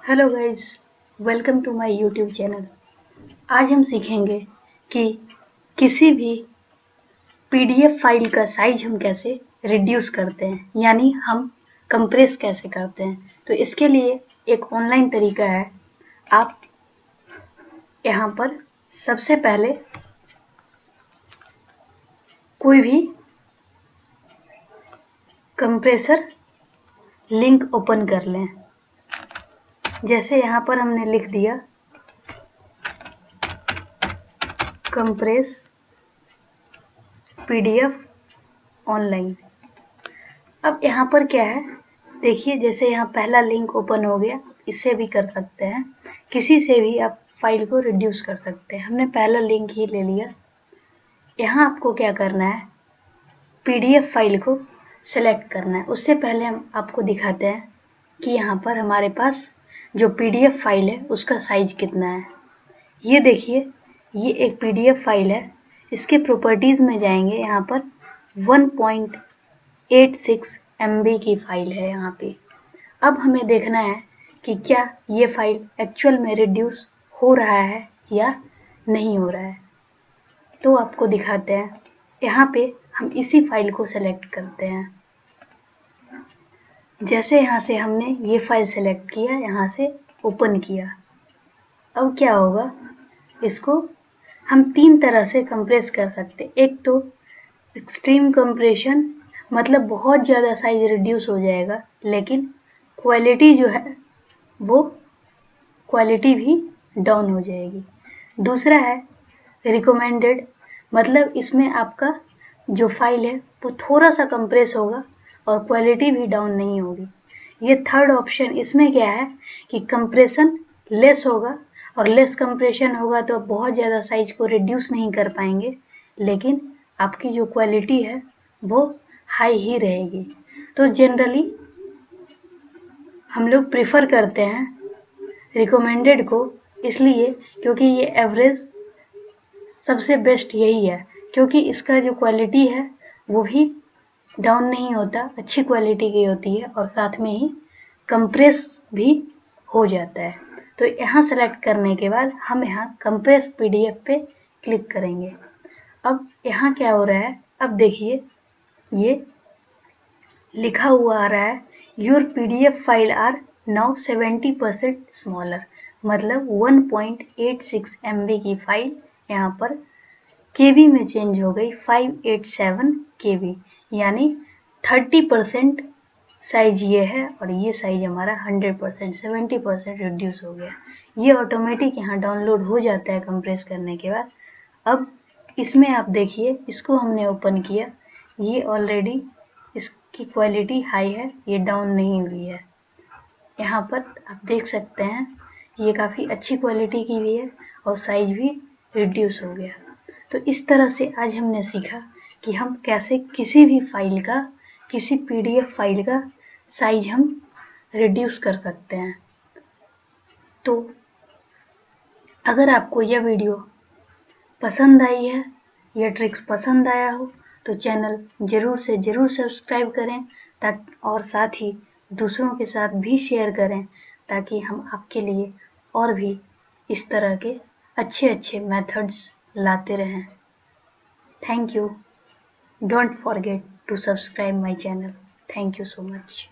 Hello guys, welcome to my YouTube channel. आज हम सीखेंगे कि किसी भी पीडीएफ फाइल का साइज हम कैसे रिड्यूस करते हैं, यानी हम कंप्रेस कैसे करते हैं। तो इसके लिए एक ऑनलाइन तरीका है। आप यहाँ पर सबसे पहले कोई भी कंप्रेसर लिंक ओपन कर लें। जैसे यहाँ पर हमने लिख दिया कंप्रेस पीडीएफ ऑनलाइन। अब यहाँ पर क्या है, देखिए जैसे यहाँ पहला लिंक ओपन हो गया। इससे भी कर सकते हैं, किसी से भी आप फाइल को रिड्यूस कर सकते हैं। हमने पहला लिंक ही ले लिया। यहाँ आपको क्या करना है, पीडीएफ फाइल को सेलेक्ट करना है। उससे पहले हम आपको दिखाते हैं कि यहाँ पर हमारे पास जो पीडीएफ फाइल है उसका साइज कितना है। ये देखिए, ये एक पीडीएफ फाइल है। इसके प्रॉपर्टीज में जाएंगे, यहाँ पर 1.86 MB की फाइल है यहाँ पे। अब हमें देखना है कि क्या ये फाइल एक्चुअल में रिड्यूस हो रहा है या नहीं हो रहा है। तो आपको दिखाते हैं। यहाँ पे हम इसी फाइल को सेलेक्ट करते हैं। जैसे यहाँ से हमने ये फाइल सेलेक्ट किया, यहाँ से ओपन किया। अब क्या होगा, इसको हम 3 तरह से कंप्रेस कर सकते हैं। एक तो एक्सट्रीम कंप्रेशन, मतलब बहुत ज़्यादा साइज रिड्यूस हो जाएगा, लेकिन क्वालिटी जो है वो क्वालिटी भी डाउन हो जाएगी। दूसरा है रिकमेंडेड, मतलब इसमें आपका जो फाइल है वो थोड़ा सा कंप्रेस होगा और क्वालिटी भी डाउन नहीं होगी। ये थर्ड ऑप्शन, इसमें क्या है कि कंप्रेशन लेस होगा, और लेस कंप्रेशन होगा तो बहुत ज़्यादा साइज को रिड्यूस नहीं कर पाएंगे, लेकिन आपकी जो क्वालिटी है वो हाई ही रहेगी। तो जनरली हम लोग प्रेफर करते हैं रिकमेंडेड को, इसलिए क्योंकि ये एवरेज सबसे बेस्ट यही है, क्योंकि इसका जो क्वालिटी है वो भी डाउन नहीं होता, अच्छी क्वालिटी की होती है, और साथ में ही कंप्रेस भी हो जाता है। तो यहाँ सेलेक्ट करने के बाद हम यहाँ कंप्रेस पीडीएफ पे क्लिक करेंगे। अब यहाँ क्या हो रहा है, अब देखिए ये लिखा हुआ आ रहा है your PDF file are now 70% smaller, मतलब 1.86 MB की फाइल यहाँ पर केबी में चेंज हो गई 587 KB, यानी 30% साइज ये है, और ये साइज हमारा 100% 70% रिड्यूस हो गया। ये ऑटोमेटिक यहाँ डाउनलोड हो जाता है कंप्रेस करने के बाद। अब इसमें आप देखिए, इसको हमने ओपन किया, ये ऑलरेडी इसकी क्वालिटी हाई है, ये डाउन नहीं हुई है। यहाँ पर आप देख सकते हैं ये काफ़ी अच्छी क्वालिटी की भी है और साइज भी रिड्यूस हो गया। तो इस तरह से आज हमने सीखा कि हम कैसे किसी भी फाइल का, किसी पीडीएफ फाइल का साइज हम रिड्यूस कर सकते हैं। तो अगर आपको यह वीडियो पसंद आई है, यह ट्रिक्स पसंद आया हो, तो चैनल ज़रूर से ज़रूर सब्सक्राइब करें, ताकि और साथ ही दूसरों के साथ भी शेयर करें, ताकि हम आपके लिए और भी इस तरह के अच्छे अच्छे मेथड्स लाते रहें। Thank you. Don't forget to subscribe my channel. Thank you so much.